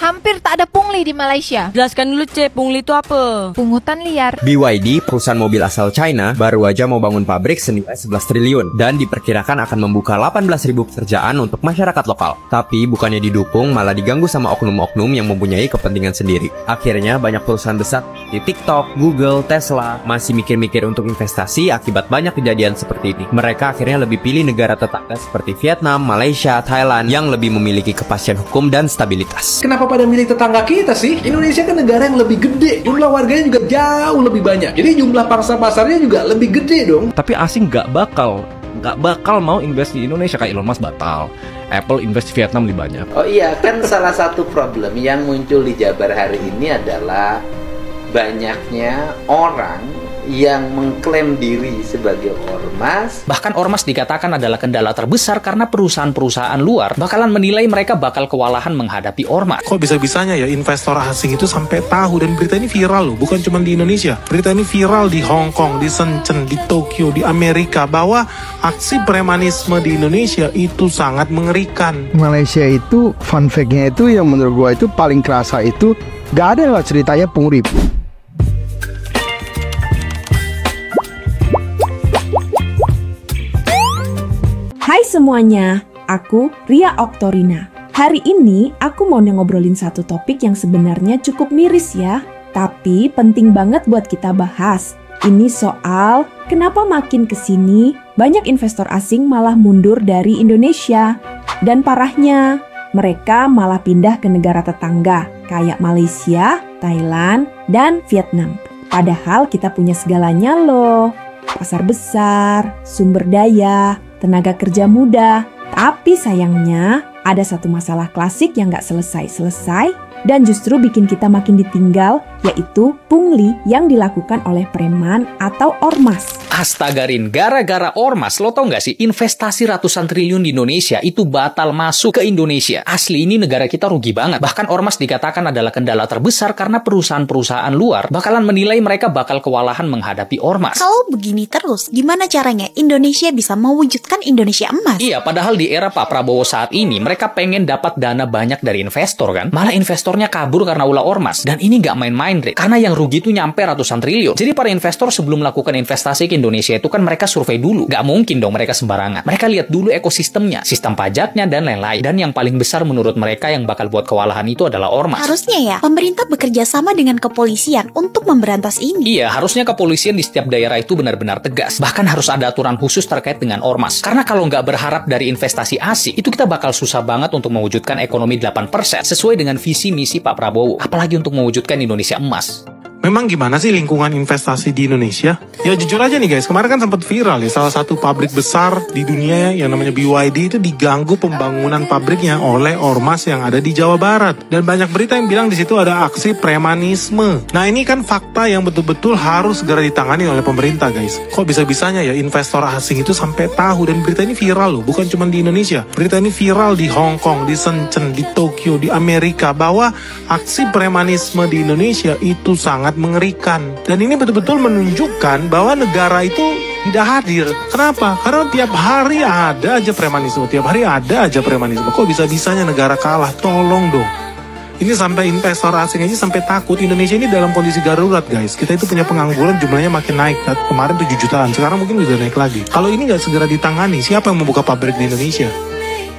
Hampir tak ada pungli di Malaysia. Jelaskan dulu, C, pungli itu apa? Pungutan liar. BYD, perusahaan mobil asal China, baru aja mau bangun pabrik senilai 11 triliun dan diperkirakan akan membuka 18.000 pekerjaan untuk masyarakat lokal. Tapi bukannya didukung, malah diganggu sama oknum-oknum yang mempunyai kepentingan sendiri. Akhirnya banyak perusahaan besar di TikTok, Google, Tesla masih mikir-mikir untuk investasi akibat banyak kejadian seperti ini. Mereka akhirnya lebih pilih negara tetangga seperti Vietnam, Malaysia, Thailand yang lebih memiliki kepastian hukum dan stabilitas. Kenapa pada milih tetangga kita sih? Indonesia kan negara yang lebih gede, jumlah warganya juga jauh lebih banyak. Jadi jumlah pangsa pasarnya juga lebih gede dong. Tapi asing nggak bakal mau invest di Indonesia. Kayak Elon Musk batal, Apple invest di Vietnam lebih banyak. Oh iya, kan salah satu problem yang muncul di Jabar hari ini adalah banyaknya orang yang mengklaim diri sebagai ormas. Bahkan ormas dikatakan adalah kendala terbesar karena perusahaan-perusahaan luar bakalan menilai mereka bakal kewalahan menghadapi ormas. Kok bisa-bisanya ya investor asing itu sampai tahu, dan berita ini viral loh, bukan cuma di Indonesia. Berita ini viral di Hong Kong, di Shenzhen, di Tokyo, di Amerika, bahwa aksi premanisme di Indonesia itu sangat mengerikan. Malaysia itu fun fact-nya itu yang menurut gua itu paling kerasa itu gak ada lah ceritanya pungli. Hai semuanya, aku Ria Oktorina. Hari ini aku mau ngobrolin satu topik yang sebenarnya cukup miris ya, tapi penting banget buat kita bahas. Ini soal kenapa makin kesini banyak investor asing malah mundur dari Indonesia. Dan parahnya, mereka malah pindah ke negara tetangga kayak Malaysia, Thailand, dan Vietnam. Padahal kita punya segalanya loh. Pasar besar, sumber daya, tenaga kerja muda. Tapi sayangnya ada satu masalah klasik yang gak selesai-selesai dan justru bikin kita makin ditinggal, yaitu pungli yang dilakukan oleh preman atau ormas. Astaga Rin, gara-gara ormas, lo tau gak sih investasi ratusan triliun di Indonesia itu batal masuk ke Indonesia. Asli ini negara kita rugi banget. Bahkan ormas dikatakan adalah kendala terbesar karena perusahaan-perusahaan luar bakalan menilai mereka bakal kewalahan menghadapi ormas. Kalau begini terus, gimana caranya Indonesia bisa mewujudkan Indonesia emas? Iya, padahal di era Pak Prabowo saat ini mereka pengen dapat dana banyak dari investor kan. Malah investornya kabur karena ulah ormas. Dan ini gak main-main, Rin. Karena yang rugi itu nyampe ratusan triliun. Jadi para investor sebelum melakukan investasi ke Indonesia itu kan mereka survei dulu. Gak mungkin dong mereka sembarangan. Mereka lihat dulu ekosistemnya, sistem pajaknya, dan lain-lain. Dan yang paling besar menurut mereka yang bakal buat kewalahan itu adalah ormas. Harusnya ya, pemerintah bekerja sama dengan kepolisian untuk memberantas ini. Iya, harusnya kepolisian di setiap daerah itu benar-benar tegas. Bahkan harus ada aturan khusus terkait dengan ormas. Karena kalau nggak berharap dari investasi asing, itu kita bakal susah banget untuk mewujudkan ekonomi 8% sesuai dengan visi misi Pak Prabowo. Apalagi untuk mewujudkan Indonesia emas. Memang gimana sih lingkungan investasi di Indonesia? Ya jujur aja nih guys, kemarin kan sempat viral ya, salah satu pabrik besar di dunia yang namanya BYD itu diganggu pembangunan pabriknya oleh ormas yang ada di Jawa Barat. Dan banyak berita yang bilang di situ ada aksi premanisme. Nah ini kan fakta yang betul-betul harus segera ditangani oleh pemerintah guys. Kok bisa-bisanya ya investor asing itu sampai tahu, dan berita ini viral loh, bukan cuma di Indonesia. Berita ini viral di Hong Kong, di Shenzhen, di Tokyo, di Amerika, bahwa aksi premanisme di Indonesia itu sangat mengerikan. Dan ini betul-betul menunjukkan bahwa negara itu tidak hadir. Kenapa? Karena tiap hari ada aja premanisme, tiap hari ada aja premanisme. Kok bisa-bisanya negara kalah? Tolong dong. Ini sampai investor asing aja sampai takut. Indonesia ini dalam kondisi darurat guys. Kita itu punya pengangguran, jumlahnya makin naik. Kemarin 7 jutaan, sekarang mungkin udah naik lagi. Kalau ini nggak segera ditangani, siapa yang membuka pabrik di Indonesia?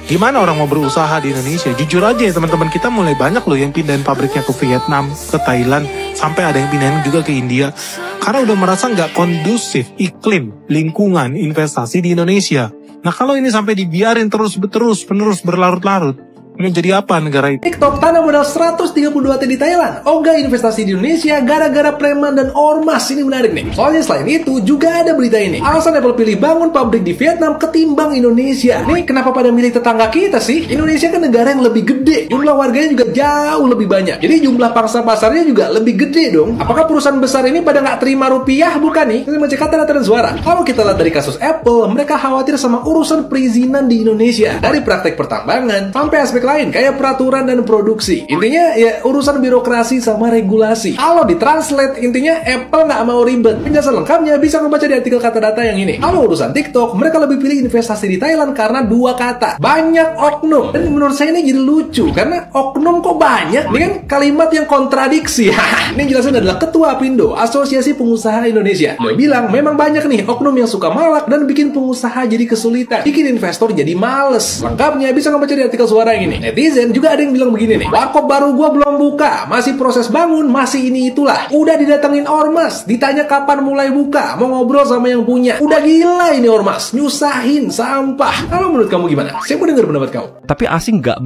Gimana orang mau berusaha di Indonesia? Jujur aja ya teman-teman, kita mulai banyak loh yang pindahin pabriknya ke Vietnam, ke Thailand, sampai ada yang pindahin juga ke India. Karena udah merasa nggak kondusif iklim, lingkungan, investasi di Indonesia. Nah kalau ini sampai dibiarin terus-menerus berlarut-larut, ini jadi apa negara itu? TikTok tanah modal 132 T di Thailand. Ogah investasi di Indonesia gara-gara preman dan ormas. Ini menarik nih. Soalnya selain itu juga ada berita ini. Alasan Apple pilih bangun pabrik di Vietnam ketimbang Indonesia. Nih kenapa pada milih tetangga kita sih? Indonesia kan negara yang lebih gede. Jumlah warganya juga jauh lebih banyak. Jadi jumlah pangsa pasarnya juga lebih gede dong. Apakah perusahaan besar ini pada nggak terima rupiah? Bukan nih. Ini baca kata dan suara. Kalau kita lihat dari kasus Apple, mereka khawatir sama urusan perizinan di Indonesia. Dari praktek pertambangan sampai aspek lain kayak peraturan dan produksi. Intinya ya urusan birokrasi sama regulasi. Kalau ditranslate intinya Apple nggak mau ribet. Penjelasan lengkapnya bisa membaca di artikel kata data yang ini. Kalau urusan TikTok, mereka lebih pilih investasi di Thailand karena 2 kata. Banyak oknum. Dan menurut saya ini jadi lucu karena oknum kok banyak. Ini kan kalimat yang kontradiksi. Ini jelasin adalah Ketua Apindo, Asosiasi Pengusaha Indonesia. Dia bilang memang banyak nih oknum yang suka malak dan bikin pengusaha jadi kesulitan, bikin investor jadi males. Lengkapnya bisa membaca di artikel suara yang ini. Netizen juga ada yang bilang begini nih, warkop baru gua belum buka, masih proses bangun, masih ini itulah. Udah didatengin ormas, ditanya kapan mulai buka, mau ngobrol sama yang punya. Udah gila ini ormas, nyusahin sampah. Kalau menurut kamu gimana? Saya mau dengar pendapat kamu. Tapi asing nggak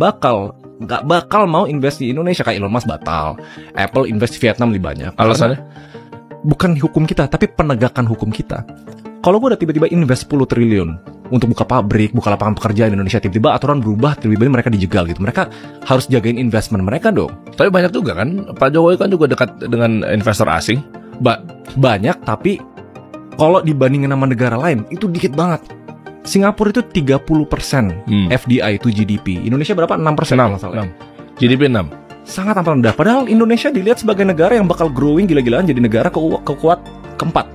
bakal mau invest di Indonesia. Kayak Elon Musk batal, Apple invest di Vietnam lebih banyak. Alasannya? Bukan hukum kita, tapi penegakan hukum kita. Kalau gue udah tiba-tiba invest 10 triliun untuk buka pabrik, buka lapangan pekerjaan di Indonesia, tiba-tiba aturan berubah, tiba-tiba mereka dijegal gitu. Mereka harus jagain investment mereka dong. Tapi banyak juga kan, Pak Jokowi kan juga dekat dengan investor asing. Banyak, tapi kalau dibandingin sama negara lain, itu dikit banget. Singapura itu 30% FDI to GDP. Indonesia berapa? 6%. 6. GDP 6. Sangat amat rendah. Padahal Indonesia dilihat sebagai negara yang bakal growing gila-gilaan, jadi negara kekuat keempat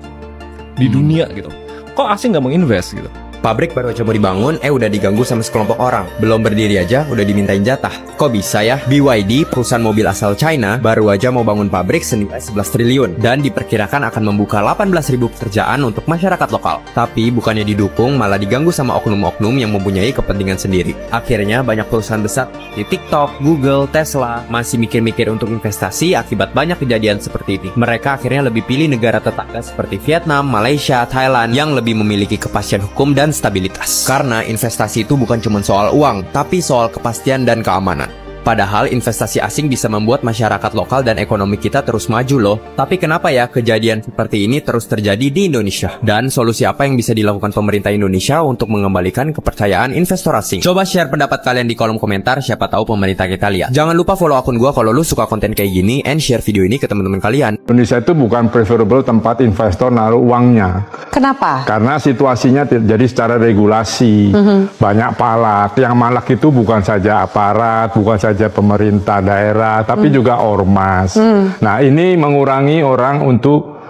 di dunia gitu. Kok asing nggak mau invest gitu? Pabrik baru aja mau dibangun, udah diganggu sama sekelompok orang. Belum berdiri aja, udah dimintain jatah. Kok bisa ya? BYD, perusahaan mobil asal China, baru aja mau bangun pabrik senilai 11 triliun. Dan diperkirakan akan membuka 18.000 pekerjaan untuk masyarakat lokal. Tapi bukannya didukung, malah diganggu sama oknum-oknum yang mempunyai kepentingan sendiri. Akhirnya banyak perusahaan besar di TikTok, Google, Tesla masih mikir-mikir untuk investasi akibat banyak kejadian seperti ini. Mereka akhirnya lebih pilih negara tetangga seperti Vietnam, Malaysia, Thailand yang lebih memiliki kepastian hukum dan stabilitas. Karena investasi itu bukan cuma soal uang, tapi soal kepastian dan keamanan. Padahal investasi asing bisa membuat masyarakat lokal dan ekonomi kita terus maju loh. Tapi kenapa ya kejadian seperti ini terus terjadi di Indonesia? Dan solusi apa yang bisa dilakukan pemerintah Indonesia untuk mengembalikan kepercayaan investor asing? Coba share pendapat kalian di kolom komentar, siapa tahu pemerintah kita lihat. Jangan lupa follow akun gua kalau lu suka konten kayak gini, and share video ini ke teman-teman kalian. Indonesia itu bukan preferable tempat investor naruh uangnya. Kenapa? Karena situasinya jadi secara regulasi, banyak palak. Yang malak itu bukan saja aparat, bukan saja pemerintah daerah, tapi juga ormas. Nah, ini mengurangi orang untuk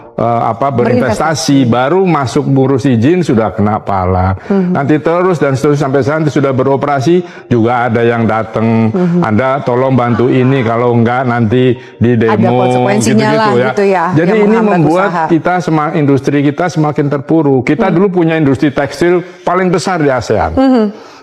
berinvestasi. Baru masuk ngurus izin sudah kena palak. Nanti terus dan seterusnya sampai nanti sudah beroperasi juga ada yang datang. Anda tolong bantu ini, kalau enggak nanti di demo. Ada konsekuensinya gitu ya. Jadi ini membuat kita industri kita semakin terpuruk. Kita dulu punya industri tekstil paling besar di ASEAN.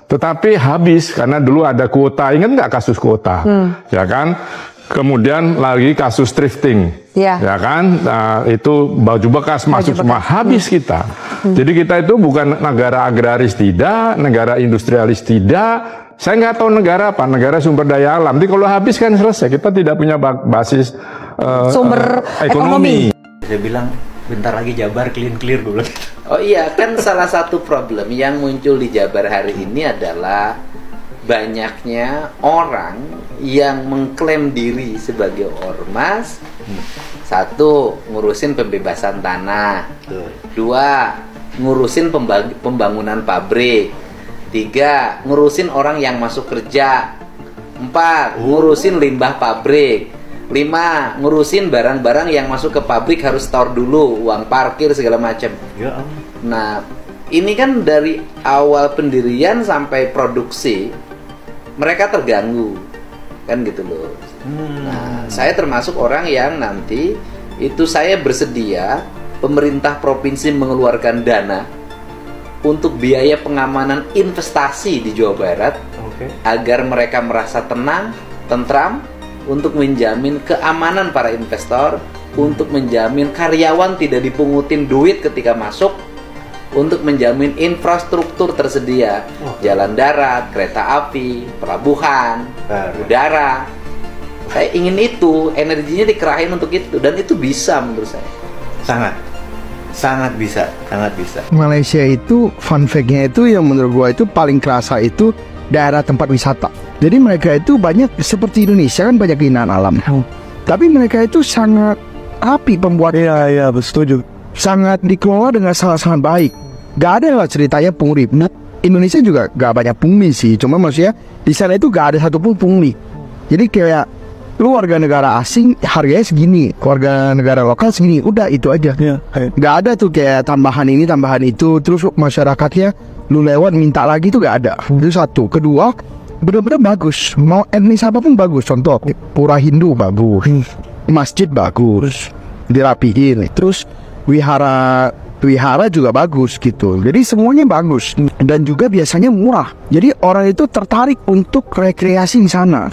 Tetapi habis karena dulu ada kuota. Ingat nggak kasus kuota? Ya kan? Kemudian lagi kasus thrifting. Ya kan? Itu baju bekas masuk semua. Habis kita. Jadi kita itu bukan negara agraris tidak, negara industrialis tidak. Saya nggak tahu negara apa, negara sumber daya alam. Jadi kalau habis kan selesai. Kita tidak punya basis sumber ekonomi. Saya bilang bentar lagi Jabar clear dulu. Oh iya, kan salah satu problem yang muncul di Jabar hari ini adalah banyaknya orang yang mengklaim diri sebagai ormas. Satu, ngurusin pembebasan tanah. Dua, ngurusin pembangunan pabrik. Tiga, ngurusin orang yang masuk kerja. Empat, ngurusin limbah pabrik. 5, ngurusin barang-barang yang masuk ke pabrik harus store dulu, uang parkir segala macam. Nah, ini kan dari awal pendirian sampai produksi mereka terganggu, kan gitu loh. Nah, saya termasuk orang yang nanti itu saya bersedia pemerintah provinsi mengeluarkan dana untuk biaya pengamanan investasi di Jawa Barat, agar mereka merasa tenang, tentram, untuk menjamin keamanan para investor, untuk menjamin karyawan tidak dipungutin duit ketika masuk, untuk menjamin infrastruktur tersedia, jalan darat, kereta api, pelabuhan, udara. Saya ingin itu, energinya dikerahin untuk itu, dan itu bisa menurut saya. Sangat bisa. Malaysia itu fun fact-nya itu yang menurut gua itu paling kerasa itu daerah tempat wisata. Jadi mereka itu banyak seperti Indonesia kan banyak keindahan alam. Tapi mereka itu sangat api pembuatnya. Iya, setuju. Sangat dikelola dengan sangat baik. Gak ada lah ceritanya punguri. Indonesia juga gak banyak pungli sih, cuma maksudnya di sana itu gak ada satupun pungli. Jadi kayak lu warga negara asing harganya segini, warga negara lokal segini, udah itu aja. Gak ada tuh kayak tambahan ini tambahan itu, terus masyarakatnya lu lewat minta lagi tuh gak ada. Itu satu. Kedua, bener-bener bagus, mau etnis apapun bagus. Contoh pura Hindu bagus, masjid bagus, dirapihin, terus wihara juga bagus gitu. Jadi semuanya bagus dan juga biasanya murah. Jadi orang itu tertarik untuk rekreasi di sana.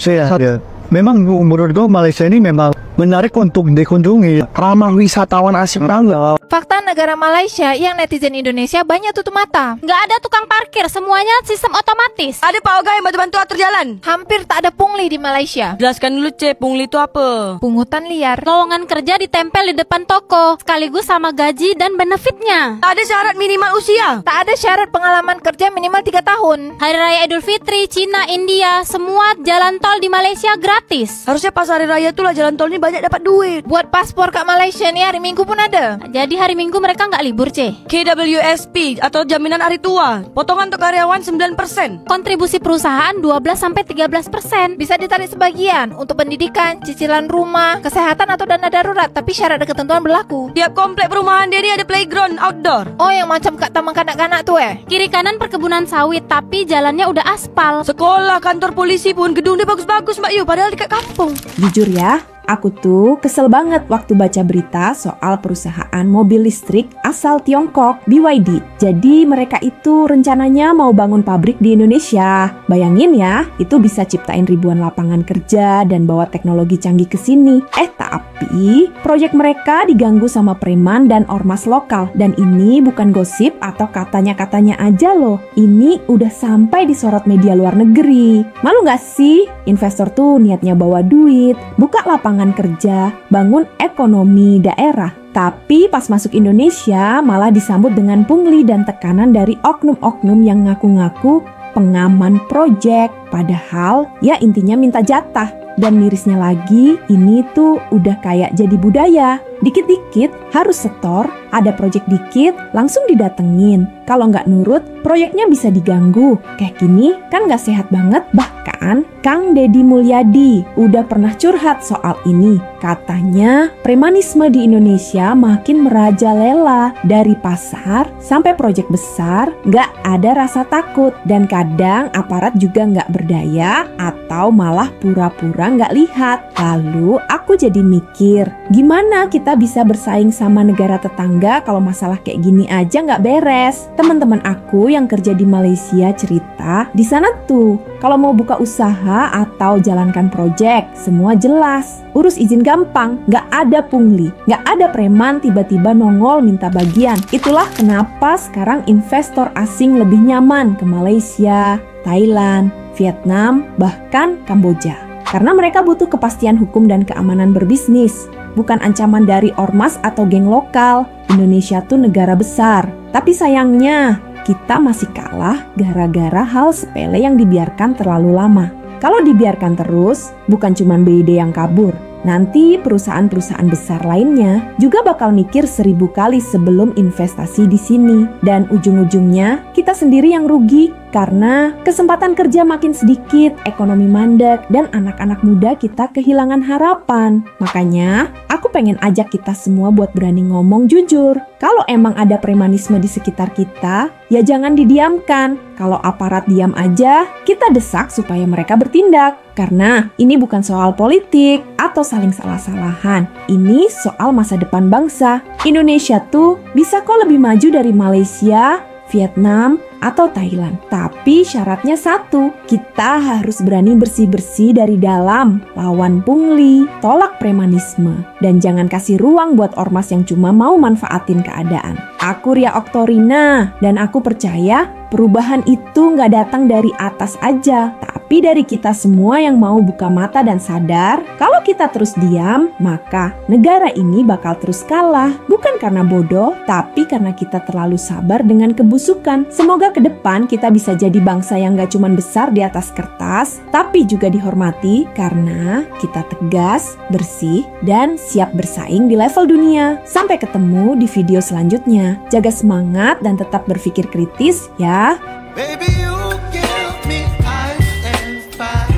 Memang menurut gue Malaysia ini memang menarik untuk dikunjungi, ramah wisatawan asing banget. Fakta negara Malaysia yang netizen Indonesia banyak tutup mata. Nggak ada tukang parkir, semuanya sistem otomatis. Ada Pak Oga yang bantu-bantu atur jalan. Hampir tak ada pungli di Malaysia. Jelaskan dulu C, pungli itu apa? Pungutan liar. Lowongan kerja ditempel di depan toko, sekaligus sama gaji dan benefitnya. Tak ada syarat minimal usia. Tak ada syarat pengalaman kerja minimal 3 tahun. Hari Raya Idul Fitri, Cina, India, semua jalan tol di Malaysia gratis. Harusnya pas hari raya itulah jalan tol ini banyak dapat duit. Buat paspor kat Malaysia nih hari Minggu pun ada. Jadi hari Minggu mereka nggak libur, C. KWSP atau jaminan hari tua. Potongan untuk karyawan 9%. Kontribusi perusahaan 12-13%. Bisa ditarik sebagian untuk pendidikan, cicilan rumah, kesehatan atau dana darurat. Tapi syarat dan ketentuan berlaku. Tiap komplek perumahan dia ini ada playground outdoor. Oh, yang macam kat taman kanak-kanak tuh Kiri kanan perkebunan sawit, tapi jalannya udah aspal. Sekolah, kantor polisi pun gedung dia bagus-bagus Mbak Yu, padahal dekat kampung. Jujur ya, aku tuh kesel banget waktu baca berita soal perusahaan mobil listrik asal Tiongkok, BYD. Jadi mereka itu rencananya mau bangun pabrik di Indonesia. Bayangin ya, itu bisa ciptain ribuan lapangan kerja dan bawa teknologi canggih ke sini. Tapi proyek mereka diganggu sama preman dan ormas lokal. Dan ini bukan gosip atau katanya-katanya aja loh. Ini udah sampai disorot media luar negeri. Malu gak sih? Investor tuh niatnya bawa duit, buka lapangan kerja, bangun ekonomi daerah. Tapi pas masuk Indonesia malah disambut dengan pungli dan tekanan dari oknum-oknum yang ngaku-ngaku pengaman proyek. Padahal ya intinya minta jatah. Dan mirisnya lagi, ini tuh udah kayak jadi budaya. Dikit-dikit harus setor, ada proyek dikit langsung didatengin. Kalau nggak nurut, proyeknya bisa diganggu. Kayak gini kan nggak sehat banget. Bahkan Kang Deddy Mulyadi udah pernah curhat soal ini. Katanya premanisme di Indonesia makin merajalela. Dari pasar sampai proyek besar, nggak ada rasa takut. Dan kadang aparat juga nggak berdaya atau malah pura-pura nggak lihat. Lalu aku jadi mikir, gimana kita bisa bersaing sama negara tetangga kalau masalah kayak gini aja nggak beres. Teman-teman aku yang kerja di Malaysia cerita, di sana tuh kalau mau buka usaha atau jalankan proyek, semua jelas. Urus izin gampang, nggak ada pungli, nggak ada preman tiba-tiba nongol minta bagian. Itulah kenapa sekarang investor asing lebih nyaman ke Malaysia, Thailand, Vietnam, bahkan Kamboja. Karena mereka butuh kepastian hukum dan keamanan berbisnis, bukan ancaman dari ormas atau geng lokal. Indonesia tuh negara besar, tapi sayangnya kita masih kalah gara-gara hal sepele yang dibiarkan terlalu lama. Kalau dibiarkan terus, bukan cuma BID yang kabur. Nanti perusahaan-perusahaan besar lainnya juga bakal mikir 1000 kali sebelum investasi di sini. Dan ujung-ujungnya kita sendiri yang rugi karena kesempatan kerja makin sedikit, ekonomi mandek, dan anak-anak muda kita kehilangan harapan. Makanya aku pengen ajak kita semua buat berani ngomong jujur. Kalau emang ada premanisme di sekitar kita, ya jangan didiamkan. Kalau aparat diam aja, kita desak supaya mereka bertindak. Karena ini bukan soal politik atau saling salah-salahan. Ini soal masa depan bangsa. Indonesia tuh bisa kok lebih maju dari Malaysia, Vietnam, atau Thailand. Tapi syaratnya satu, kita harus berani bersih-bersih dari dalam, lawan pungli, tolak premanisme, dan jangan kasih ruang buat ormas yang cuma mau manfaatin keadaan. Aku Ria Oktorina, dan aku percaya perubahan itu nggak datang dari atas aja, tapi dari kita semua yang mau buka mata dan sadar, kalau kita terus diam, maka negara ini bakal terus kalah. Bukan karena bodoh, tapi karena kita terlalu sabar dengan kebusukan. Semoga ke depan kita bisa jadi bangsa yang gak cuma besar di atas kertas, tapi juga dihormati karena kita tegas, bersih, dan siap bersaing di level dunia. Sampai ketemu di video selanjutnya. Jaga semangat dan tetap berpikir kritis ya. Baby, you give me ice and fire.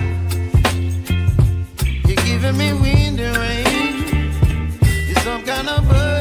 You're giving me wind and rain. You're some kind of bird.